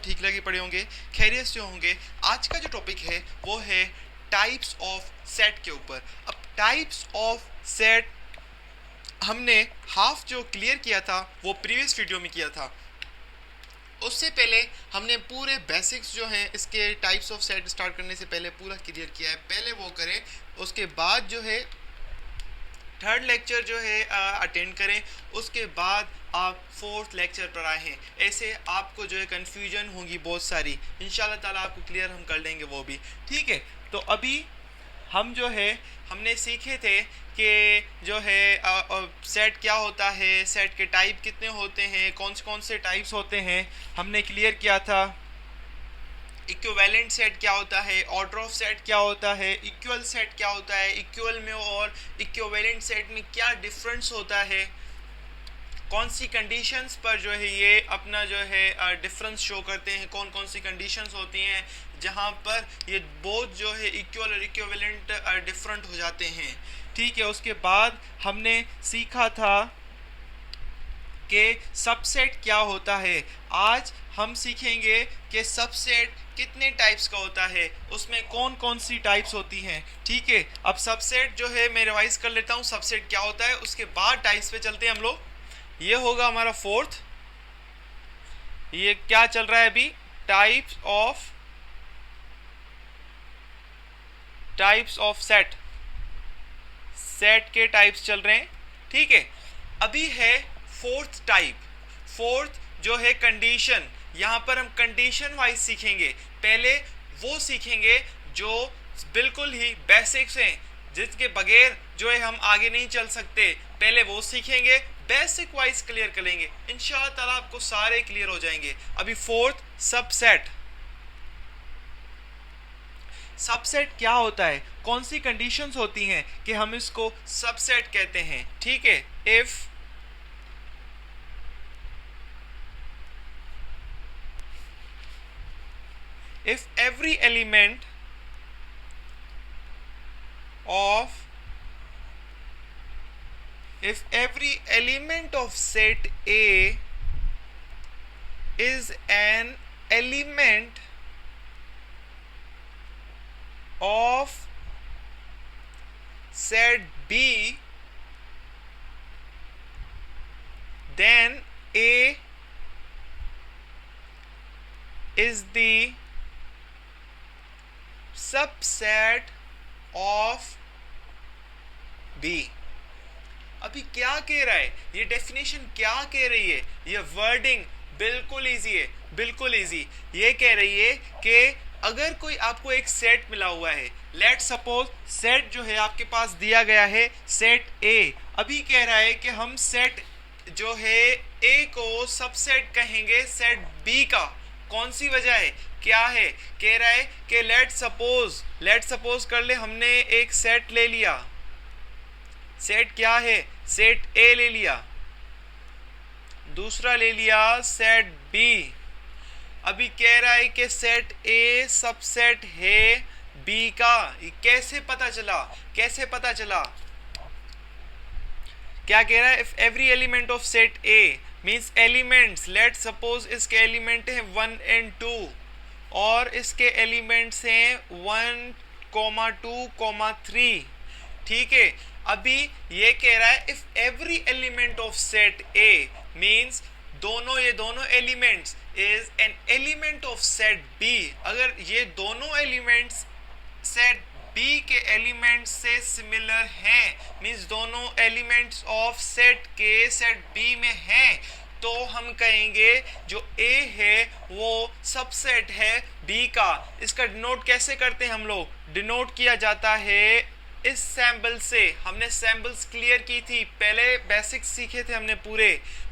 ठीक लगे पड़े होंगे, खैरियत से होंगे। आज का जो टॉपिक है वो है टाइप्स ऑफ सेट के ऊपर। अब टाइप्स ऑफ सेट हमने हाफ जो क्लियर किया था वो प्रीवियस वीडियो में किया था। उससे पहले हमने पूरे बेसिक्स जो हैं इसके टाइप्स ऑफ सेट स्टार्ट करने से पहले पूरा क्लियर किया है, पहले वो करें। उसके बाद जो है थर्ड लेक्चर जो है अटेंड करें, उसके बाद आप फोर्थ लेक्चर पर आए हैं। ऐसे आपको जो है कन्फ्यूजन होगी बहुत सारी, इंशाल्लाह ताला आपको क्लियर हम कर लेंगे वो भी, ठीक है। तो अभी हम जो है हमने सीखे थे कि जो है सेट क्या होता है, सेट के टाइप कितने होते हैं, कौन से टाइप्स होते हैं, हमने क्लियर किया था। इक्विवेलेंट सेट क्या होता है, ऑर्डर ऑफ सेट क्या होता है, इक्वल सेट क्या होता है, इक्वल में और इक्विवेलेंट सेट में क्या डिफरेंस होता है, कौन सी कंडीशंस पर जो है ये अपना जो है डिफरेंस शो करते हैं, कौन सी कंडीशंस होती हैं जहाँ पर ये बोथ जो है इक्वल और इक्विवेलेंट डिफरेंट हो जाते हैं, ठीक है। उसके बाद हमने सीखा था कि सबसेट क्या होता है। आज हम सीखेंगे कि सबसेट कितने टाइप्स का होता है, उसमें कौन सी टाइप्स होती हैं, ठीक है। अब सबसेट जो है मैं रिवाइज कर लेता हूँ सबसेट क्या होता है, उसके बाद टाइप्स पे चलते हैं हम लोग। ये होगा हमारा फोर्थ, ये क्या चल रहा है अभी, टाइप्स ऑफ सेट, सेट के टाइप्स चल रहे हैं, ठीक है। अभी है फोर्थ टाइप, फोर्थ जो है कंडीशन। यहाँ पर हम कंडीशन वाइज सीखेंगे, पहले वो सीखेंगे जो बिल्कुल ही बेसिक्स हैं, जिसके बगैर जो है हम आगे नहीं चल सकते, पहले वो सीखेंगे, बेसिक वाइज क्लियर करेंगे, इंशाअल्लाह ताला आपको सारे क्लियर हो जाएंगे। अभी फोर्थ सबसेट, सबसेट क्या होता है, कौन सी कंडीशंस होती हैं कि हम इसको सबसेट कहते हैं, ठीक है। if every element of set A is an element of set B, then A is the subset of B. अभी क्या कह रहा है, ये डेफिनेशन क्या कह रही है, ये वर्डिंग बिल्कुल इजी है, बिल्कुल इजी। ये कह रही है कि अगर कोई आपको एक सेट मिला हुआ है, लेट सपोज सेट जो है आपके पास दिया गया है सेट ए, अभी कह रहा है कि हम सेट जो है ए को सबसेट कहेंगे सेट बी का। कौन सी वजह है, क्या है, कह रहा है कि लेट सपोज कर ले हमने एक सेट ले लिया, सेट क्या है, सेट ए ले लिया, दूसरा ले लिया सेट बी। अभी कह रहा है कि सेट ए सबसेट है बी का। कैसे पता चला, क्या कह रहा है, if every element of set A means elements, let suppose इसके एलिमेंट हैं 1 and 2 और इसके एलिमेंट्स हैं 1, 2, 3, ठीक है। अभी ये कह रहा है if every element of set A means ये दोनों elements is an element of set B, अगर ये दोनों एलिमेंट्स सेट बी के एलिमेंट्स से सिमिलर हैं, मीन्स दोनों एलिमेंट्स ऑफ सेट के सेट बी में हैं, तो हम कहेंगे जो ए है वो सबसेट है बी का। इसका डिनोट कैसे करते हैं हम लोग, डिनोट किया जाता है इस सैम्पल से। हमने सैम्पल्स क्लियर की थी, पहले बेसिक्स सीखे थे हमने,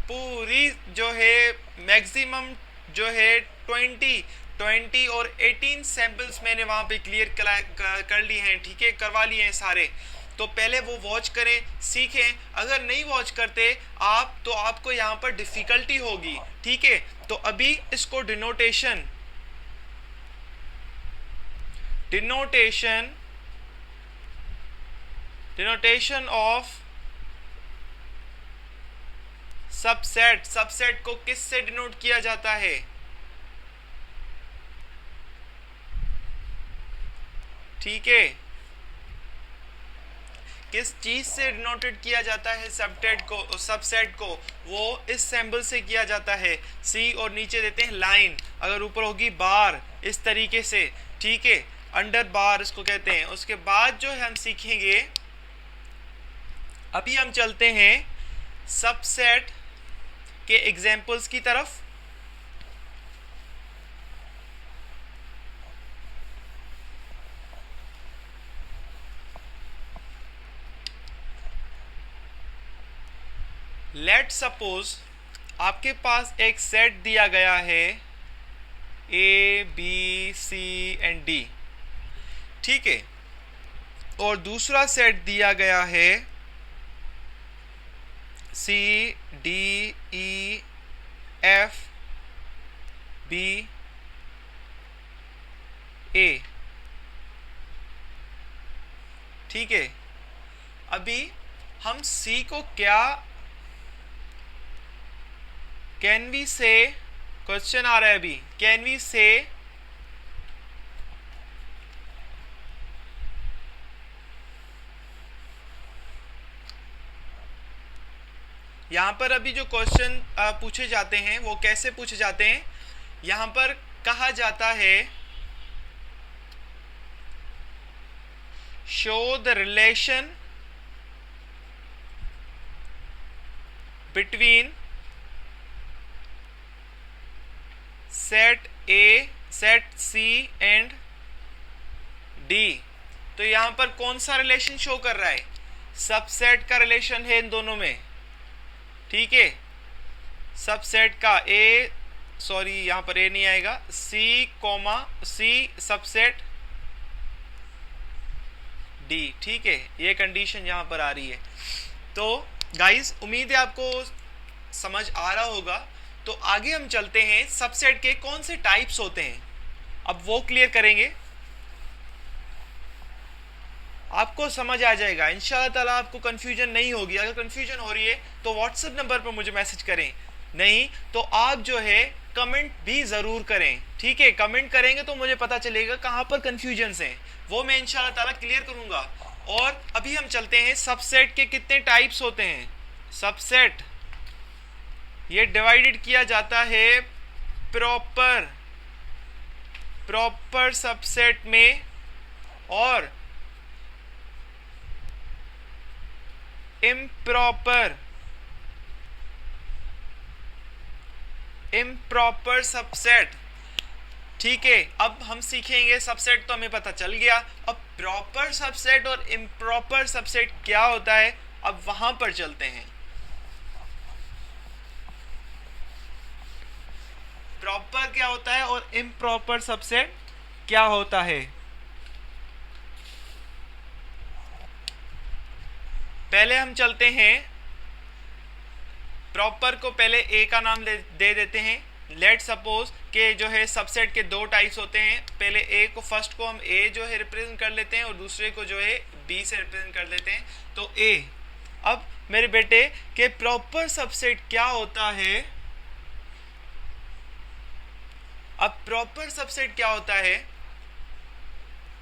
पूरी जो है मैक्सिमम जो है 20 और 18 सैम्पल्स मैंने वहाँ पे क्लियर कर लिए हैं, ठीक है, करवा लिए हैं सारे। तो पहले वो वॉच करें, सीखें। अगर नहीं वॉच करते आप तो आपको यहाँ पर डिफ़िकल्टी होगी, ठीक है। तो अभी इसको डिनोटेशन ऑफ सबसेट को किससे डिनोट किया जाता है, ठीक है, किस चीज से डिनोटेड किया जाता है सबसेट को, वो इस सिंबल से किया जाता है, सी, और नीचे देते हैं लाइन, अगर ऊपर होगी बार, इस तरीके से, ठीक है, अंडर बार इसको कहते हैं। उसके बाद जो है हम सीखेंगे, अभी हम चलते हैं सबसेट के एग्जाम्पल्स की तरफ। लेट सपोज आपके पास एक सेट दिया गया है A B C and D, ठीक है, और दूसरा सेट दिया गया है C D E F B A, ठीक है। अभी हम सी को क्या, कैन वी से, क्वेश्चन आ रहा है अभी, कैन वी से यहां पर अभी जो क्वेश्चन पूछे जाते हैं वो कैसे पूछे जाते हैं, यहां पर कहा जाता है show the relation between set A, set C and D. तो यहां पर कौन सा रिलेशन शो कर रहा है, सबसेट का रिलेशन है इन दोनों में, ठीक है, सबसेट का ए, सॉरी यहां पर ए नहीं आएगा, सी कॉमा सी सबसेट डी, ठीक है, ये कंडीशन यहां पर आ रही है। तो गाइस उम्मीद है आपको समझ आ रहा होगा। तो आगे हम चलते हैं, सबसेट के कौन से टाइप्स होते हैं, अब वो क्लियर करेंगे, आपको समझ आ जाएगा इंशाल्लाह ताला, आपको कंफ्यूजन नहीं होगी। अगर कंफ्यूजन हो रही है तो व्हाट्सएप नंबर पर मुझे मैसेज करें, नहीं तो आप जो है कमेंट भी ज़रूर करें, ठीक है, कमेंट करेंगे तो मुझे पता चलेगा कहाँ पर कंफ्यूजन है, वो मैं इंशाल्लाह ताला क्लियर करूँगा। और अभी हम चलते हैं, सबसेट के कितने टाइप्स होते हैं। सबसेट ये डिवाइडेड किया जाता है प्रॉपर सबसेट में और इम्प्रॉपर सबसेट, ठीक है। अब हम सीखेंगे, सबसेट तो हमें पता चल गया, अब प्रॉपर सबसेट और इम्प्रॉपर सबसेट क्या होता है, अब वहां पर चलते हैं। प्रॉपर क्या होता है और इम्प्रॉपर सबसेट क्या होता है। पहले हम चलते हैं, प्रॉपर को पहले ए का नाम दे देते हैं। लेट सपोज के जो है सबसेट के दो टाइप्स होते हैं, पहले ए को, फर्स्ट को हम ए जो है रिप्रेजेंट कर लेते हैं और दूसरे को जो है बी से रिप्रेजेंट कर लेते हैं। तो ए, अब मेरे बेटे के प्रॉपर सबसेट क्या होता है, अब प्रॉपर सबसेट क्या होता है,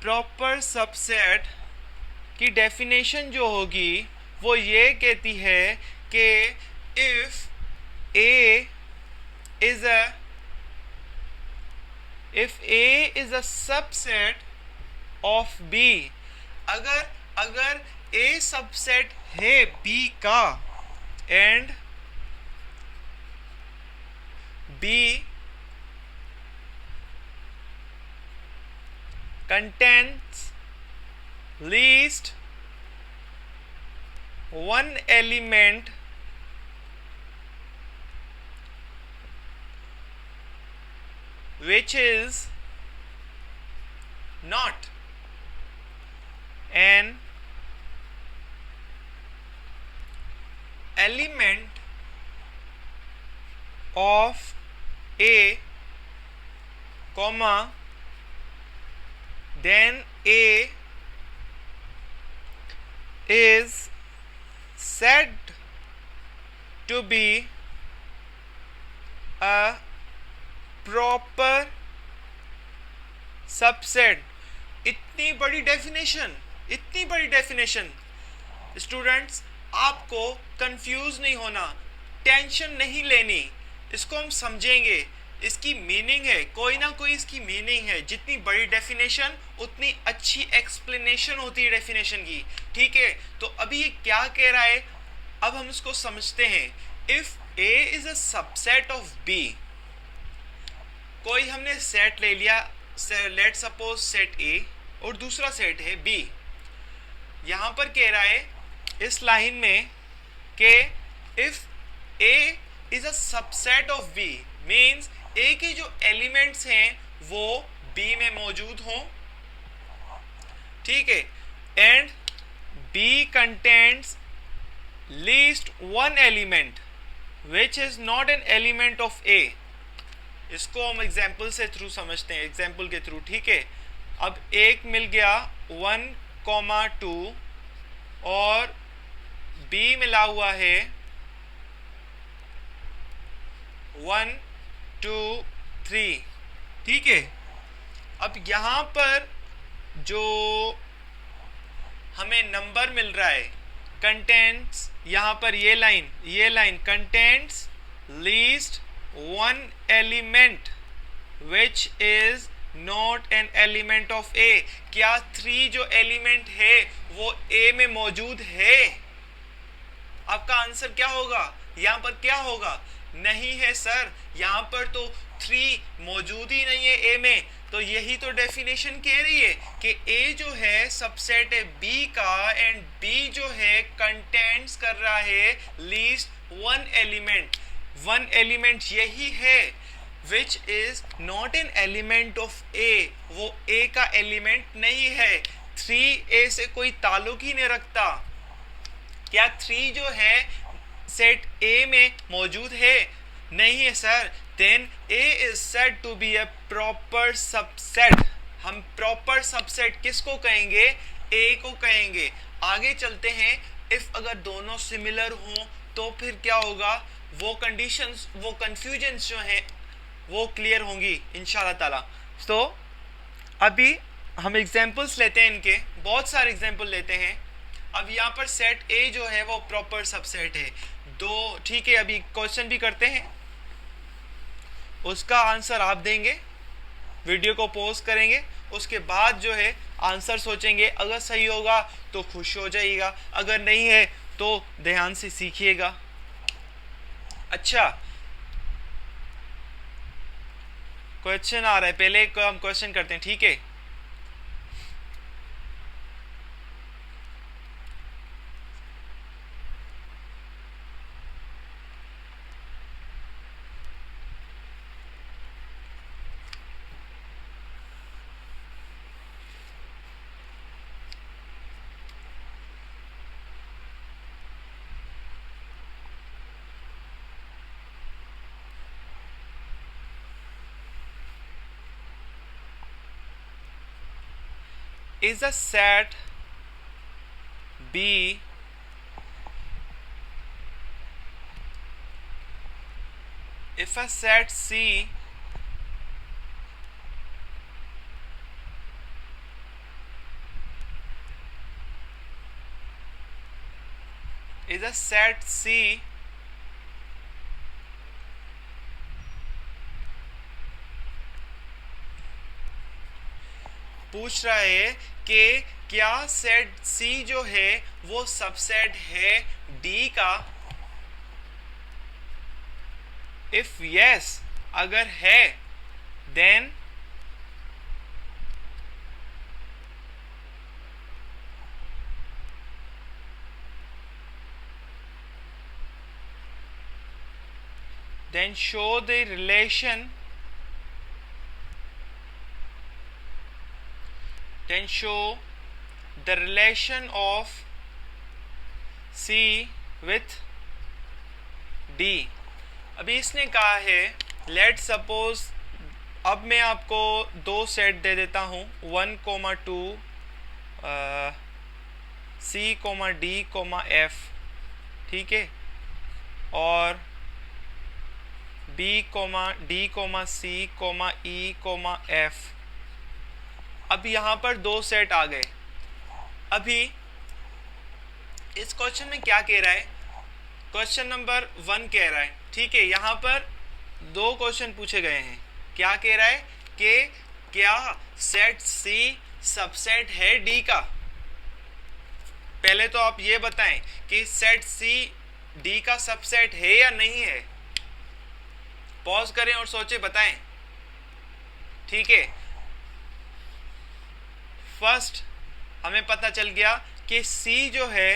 प्रॉपर सबसेट की डेफिनेशन जो होगी वो ये कहती है कि if A is a subset of B, अगर A सबसेट है B का and B contains least one element which is not an element of A, comma, then A is said to be a proper subset इतनी बड़ी definition, इतनी बड़ी definition. Students, आपको confuse नहीं होना, टेंशन नहीं लेनी, इसको हम समझेंगे, इसकी मीनिंग है, कोई ना कोई इसकी मीनिंग है। जितनी बड़ी डेफिनेशन उतनी अच्छी एक्सप्लेनेशन होती है डेफिनेशन की, ठीक है। तो अभी ये क्या कह रहा है, अब हम इसको समझते हैं। If A is a subset of B, कोई हमने सेट ले लिया, लेट सपोज सेट ए और दूसरा सेट है बी। यहां पर कह रहा है इस लाइन में कि if A is a subset of B, means A के जो एलिमेंट्स हैं वो बी में मौजूद हों, ठीक है, and B contents least one element which is not an element of A. इसको हम एग्जाम्पल से थ्रू समझते हैं, एग्जाम्पल के थ्रू, ठीक है। अब एक मिल गया 1,2 और बी मिला हुआ है 1, 2, 3, ठीक है। अब यहां पर जो हमें नंबर मिल रहा है, कंटेंट्स, यहां पर ये line contents least one element which is not an element of A. क्या 3 जो एलिमेंट है वो ए में मौजूद है? आपका आंसर क्या होगा? यहां पर क्या होगा? नहीं है सर, यहां पर तो 3 मौजूद ही नहीं है ए में। तो यही तो डेफिनेशन कह रही है कि ए जो है सबसेट है बी का, एंड बी जो है कंटेंट्स कर रहा है least one element. One element यही है which is not an element of A, वो ए का एलिमेंट नहीं है। 3 ए से कोई ताल्लुक ही नहीं रखता। क्या 3 जो है सेट ए में मौजूद है? नहीं है sir. Then A is said to be a proper subset. हम प्रॉपर सबसेट किसको कहेंगे? ए को कहेंगे। आगे चलते हैं, इफ अगर दोनों सिमिलर हों तो फिर क्या होगा? वो कंडीशंस, वो कंफ्यूजन्स जो हैं वो क्लियर होंगी इंशाल्लाह ताला। तो अभी हम एग्जांपल्स लेते हैं, इनके बहुत सारे एग्जांपल लेते हैं। अब यहाँ पर सेट ए जो है वो प्रॉपर सबसेट है दो, ठीक है। अभी क्वेश्चन भी करते हैं, उसका आंसर आप देंगे, वीडियो को पॉज करेंगे, उसके बाद जो है आंसर सोचेंगे। अगर सही होगा तो खुश हो जाइएगा, अगर नहीं है तो ध्यान से सीखिएगा। अच्छा, क्वेश्चन आ रहा है, पहले हम क्वेश्चन करते हैं, ठीक है। Is a set B if a set C is a set C पूछ रहा है कि क्या सेट C जो है वो सबसेट है D का। इफ यस, अगर है, then show the relation, then show the relation of C with D। अभी इसने कहा है, लेट सपोज, अब मैं आपको दो सेट दे देता हूँ, 1,2 C, D, F, ठीक है, और B, D, C, E, F। अब यहाँ पर दो सेट आ गए। अभी इस क्वेश्चन में क्या कह रहा है, क्वेश्चन नंबर 1 कह रहा है, ठीक है, यहाँ पर दो क्वेश्चन पूछे गए हैं। क्या कह रहा है कि क्या सेट सी सबसेट है डी का। पहले तो आप ये बताएं कि सेट सी डी का सबसेट है या नहीं है। पॉज करें और सोचें, बताएं। ठीक है, फर्स्ट हमें पता चल गया कि सी जो है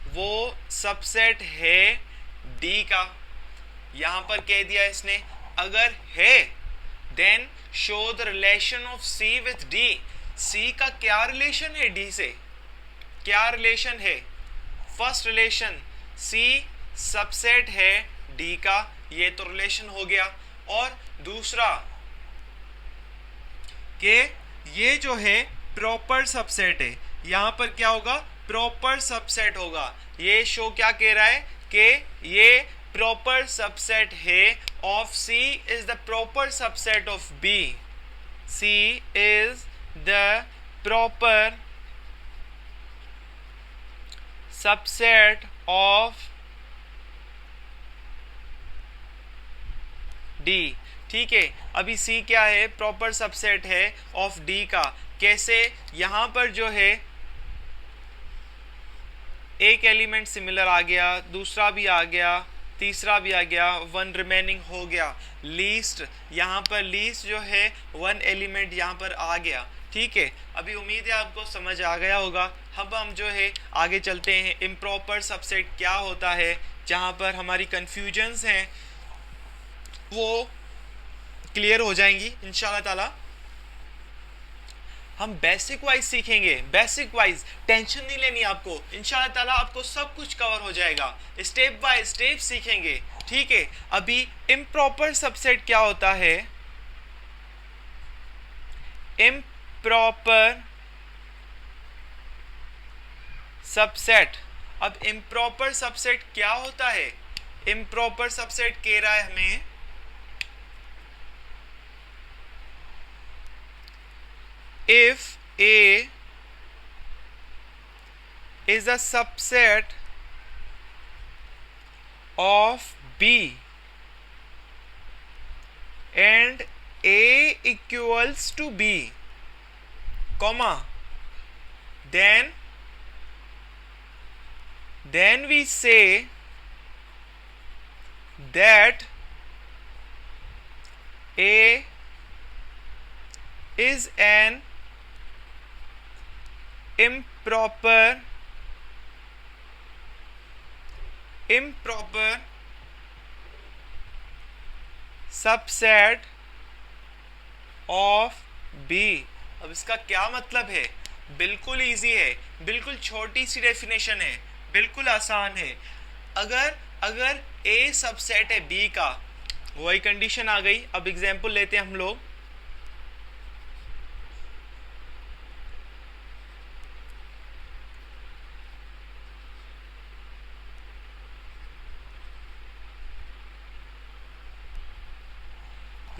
वो सबसेट है डी का। यहां पर कह दिया इसने, अगर है then show the relation of C with D. C का क्या रिलेशन है डी से, क्या रिलेशन है। फर्स्ट रिलेशन सी सबसेट है डी का, ये तो रिलेशन हो गया। और दूसरा कि ये जो है प्रॉपर सबसेट है, यहां पर क्या होगा, प्रॉपर सबसेट होगा। ये शो क्या कह रहा है कि ये प्रॉपर सबसेट है of C is the proper subset of B. C is the proper subset of D. ठीक है, अभी सी क्या है, प्रॉपर सबसेट है ऑफ डी का। कैसे, यहां पर जो है एक एलिमेंट सिमिलर आ गया, दूसरा भी आ गया, तीसरा भी आ गया, वन रिमेनिंग हो गया। लीस्ट, यहाँ पर लीस्ट जो है वन एलिमेंट यहाँ पर आ गया। ठीक है, अभी उम्मीद है आपको समझ आ गया होगा। अब हम जो है आगे चलते हैं, इम्प्रॉपर सबसेट क्या होता है, जहाँ पर हमारी कन्फ्यूजन्स हैं वो क्लियर हो जाएंगी इंशाल्लाह ताला। हम बेसिक वाइज सीखेंगे, बेसिक वाइज, टेंशन नहीं लेनी आपको, इंशाल्लाह ताला आपको सब कुछ कवर हो जाएगा। स्टेप बाय स्टेप सीखेंगे। ठीक है, अभी इम्प्रॉपर सबसेट क्या होता है, इम्प्रॉपर सबसेट। अब इम्प्रॉपर सबसेट क्या होता है, इम्प्रॉपर सबसेट कह रहा है हमें if A is a subset of B and A equals to B, comma, then we say that A is an improper subset of B। अब इसका क्या मतलब है, बिल्कुल इजी है, बिल्कुल छोटी सी डेफिनेशन है, बिल्कुल आसान है। अगर A सबसेट है B का, वही कंडीशन आ गई। अब एग्जांपल लेते हैं हम लोग,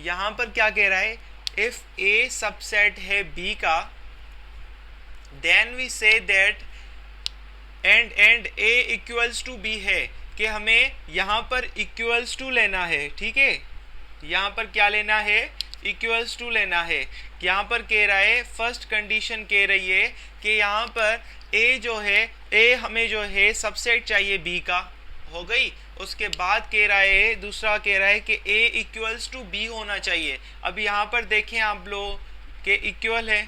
यहां पर क्या कह रहा है, इफ A सबसेट है B का, then we say that and A equals to B है, कि हमें यहां पर इक्वल्स टू लेना है। ठीक है, यहां पर क्या लेना है, इक्वल्स टू लेना है। यहां पर कह रहा है, फर्स्ट कंडीशन कह रही है कि यहां पर A जो है, A हमें जो है सबसेट चाहिए B का, हो गई। उसके बाद कह रहा है, दूसरा कह रहा है कि A इक्वल्स टू B होना चाहिए। अब यहाँ पर देखें आप लोग के इक्वल है।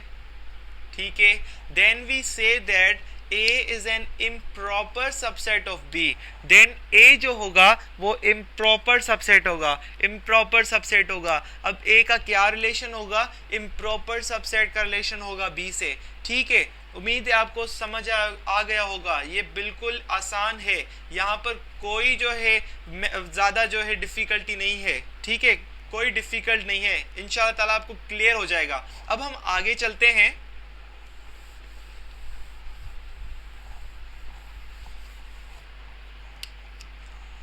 ठीक है, then we say that A is an improper subset of B। Then A जो होगा वो इम्प्रॉपर सबसेट होगा, इम्प्रॉपर सबसेट होगा। अब A का क्या रिलेशन होगा, इम्प्रॉपर सबसेट का रिलेशन होगा B से। ठीक है, उम्मीद है आपको समझ आ गया होगा। ये बिल्कुल आसान है, यहाँ पर कोई जो है ज़्यादा जो है डिफ़िकल्टी नहीं है। ठीक है, कोई डिफ़िकल्ट नहीं है, इंशाल्लाह ताला आपको क्लियर हो जाएगा। अब हम आगे चलते हैं।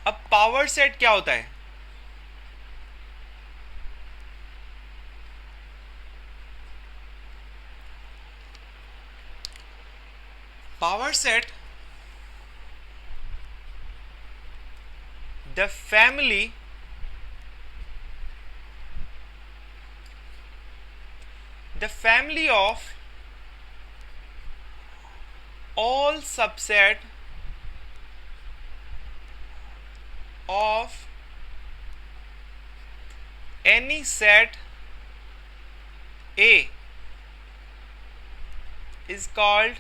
अब पावर सेट क्या होता है, set, the family of all subset of any set A is called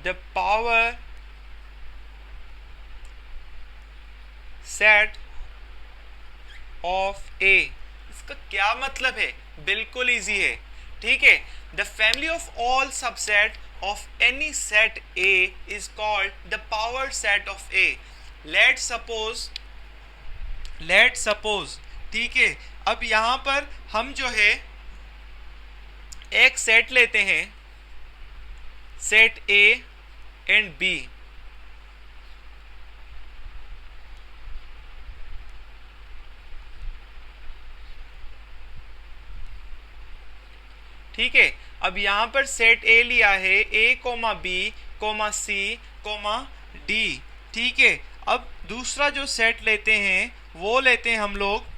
the power set of A। इसका क्या मतलब है? बिल्कुल इजी है, ठीक है। The family of all subset of any set A is called the power set of A। Let suppose, ठीक है। अब यहां पर हम जो है एक सेट लेते हैं, सेट A एंड B, ठीक है। अब यहां पर सेट A लिया है A, B, C, D, ठीक है। अब दूसरा जो सेट लेते हैं वो लेते हैं हम लोग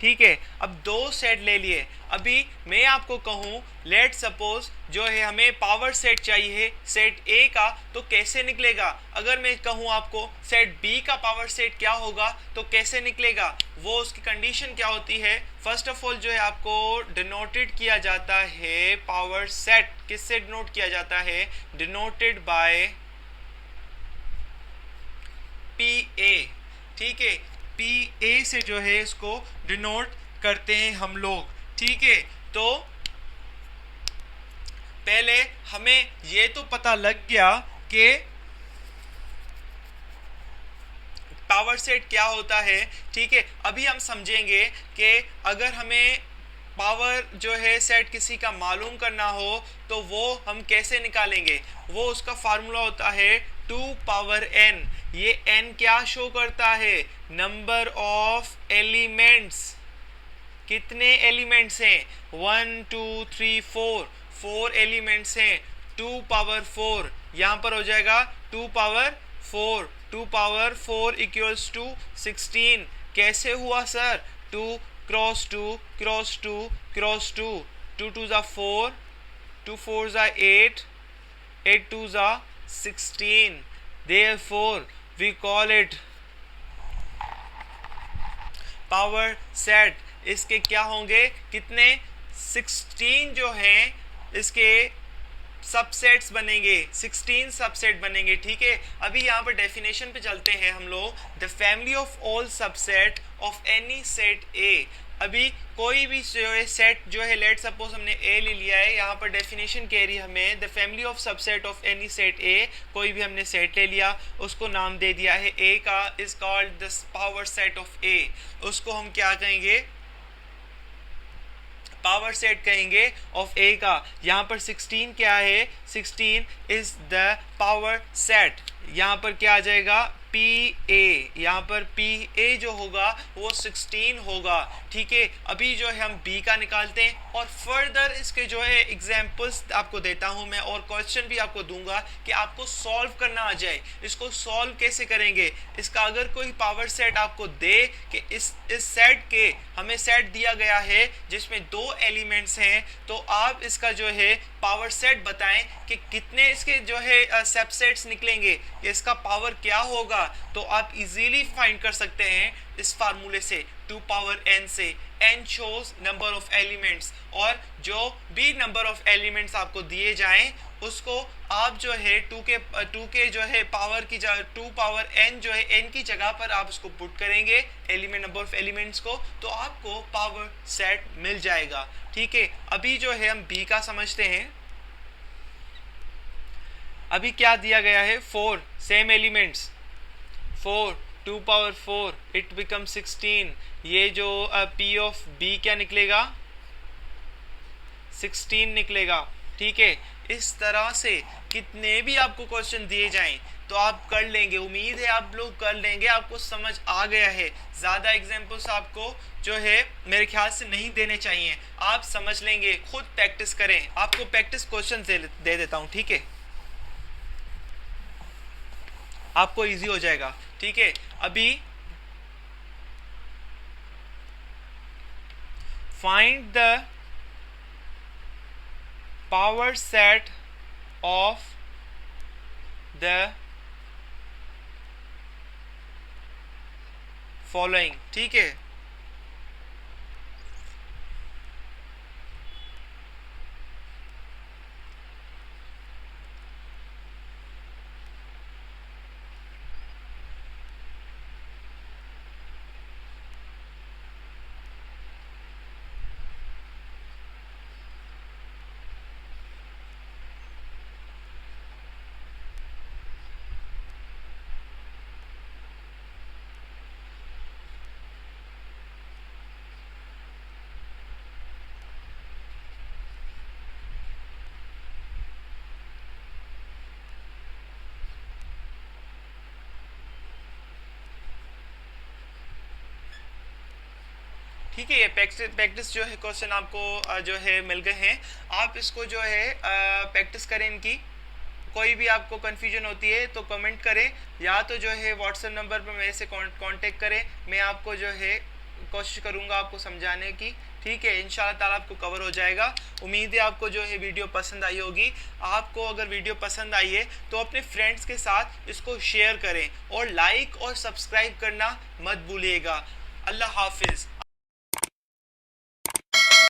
ठीक है। अब दो सेट ले लिए। अभी मैं आपको कहूं लेट सपोज जो है हमें पावर सेट चाहिए सेट A का, तो कैसे निकलेगा? अगर मैं कहूं आपको सेट B का पावर सेट क्या होगा तो कैसे निकलेगा? वो उसकी कंडीशन क्या होती है? फर्स्ट ऑफ ऑल जो है आपको डिनोटेड किया जाता है पावर सेट, किससे डिनोट किया जाता है? डिनोटेड बाय PA, ठीक है। PA से जो है इसको डिनोट करते हैं हम लोग, ठीक है। तो पहले हमें ये तो पता लग गया कि पावर सेट क्या होता है, ठीक है। अभी हम समझेंगे कि अगर हमें पावर जो है सेट किसी का मालूम करना हो तो वो हम कैसे निकालेंगे। वो उसका फार्मूला होता है 2 पावर n। ये n क्या शो करता है? Number of elements. कितने एलिमेंट्स हैं? 1 2 3 4, 4 एलिमेंट्स हैं। 2 पावर 4 यहाँ पर हो जाएगा 2 पावर 4, 2 पावर 4 इक्वल्स टू 16। कैसे हुआ सर? 2 क्रॉस 2 क्रॉस 2 क्रॉस 2, 2 2 जा 4, 2 4 जा 8, 8 2 जा 16। Therefore we call it power set. इसके क्या होंगे? कितने? 16 जो हैं इसके सबसेट्स बनेंगे, 16 सबसेट बनेंगे, ठीक है। अभी यहाँ पर डेफिनेशन पे चलते हैं हम लोग। The family of all subset of any set A। अभी कोई भी जो है सेट जो है लेट सपोज हमने A ले लिया है, यहाँ पर डेफिनेशन कह रही है हमें the family of subset of any set A। कोई भी हमने सेट ले लिया, उसको नाम दे दिया है A का, is called the power set of A। उसको हम क्या कहेंगे? पावर सेट कहेंगे ऑफ A का। यहाँ पर 16 क्या है? 16 इज द पावर सेट। यहाँ पर क्या आ जाएगा? PA। यहाँ पर PA जो होगा वो 16 होगा, ठीक है। अभी जो है हम B का निकालते हैं और फर्दर इसके जो है एग्जांपल्स आपको देता हूँ मैं, और क्वेश्चन भी आपको दूंगा कि आपको सॉल्व करना आ जाए। इसको सॉल्व कैसे करेंगे? इसका अगर कोई पावर सेट आपको दे कि इस सेट के हमें सेट दिया गया है जिसमें 2 एलिमेंट्स हैं, तो आप इसका जो है पावर सेट बताएं कि कितने इसके जो है सबसेट्स निकलेंगे, इसका पावर क्या होगा। तो आप इजीली फाइंड कर सकते हैं इस फार्मूले से 2 पावर n से। n shows number of elements, और जो भी नंबर ऑफ एलिमेंट्स आपको दिए जाएं उसको आप जो है 2 के जो है पावर की 2 पावर n जो है n की जगह पर आप उसको पुट करेंगे एलिमेंट नंबर ऑफ एलिमेंट्स को, तो आपको पावर सेट मिल जाएगा, ठीक है। अभी जो है हम B का समझते हैं। अभी क्या दिया गया है? 4 same elements, 4 2 power 4 it become 16। ये जो P ऑफ B क्या निकलेगा? 16 निकलेगा, ठीक है। इस तरह से कितने भी आपको क्वेश्चन दिए जाएं, तो आप कर लेंगे, उम्मीद है आप लोग कर लेंगे, आपको समझ आ गया है। ज़्यादा एग्जाम्पल्स आपको जो है मेरे ख्याल से नहीं देने चाहिए, आप समझ लेंगे, खुद प्रैक्टिस करें। आपको प्रैक्टिस क्वेश्चन दे देता हूँ, ठीक है, आपको इजी हो जाएगा। ठीक है, अभी find the power set of the following. ठीक है, ठीक है, ये प्रैक्टिस जो है क्वेश्चन आपको जो है मिल गए हैं। आप इसको जो है प्रैक्टिस करें इनकी। कोई भी आपको कन्फ्यूजन होती है तो कमेंट करें, या तो जो है व्हाट्सएप नंबर पर मेरे से कांटेक्ट करें, मैं आपको जो है कोशिश करूंगा आपको समझाने की। ठीक है, इंशाल्लाह ताला आपको कवर हो जाएगा। उम्मीद है आपको जो है वीडियो पसंद आई होगी। आपको अगर वीडियो पसंद आई है तो अपने फ्रेंड्स के साथ इसको शेयर करें और लाइक और सब्सक्राइब करना मत भूलिएगा। अल्लाह हाफिज़।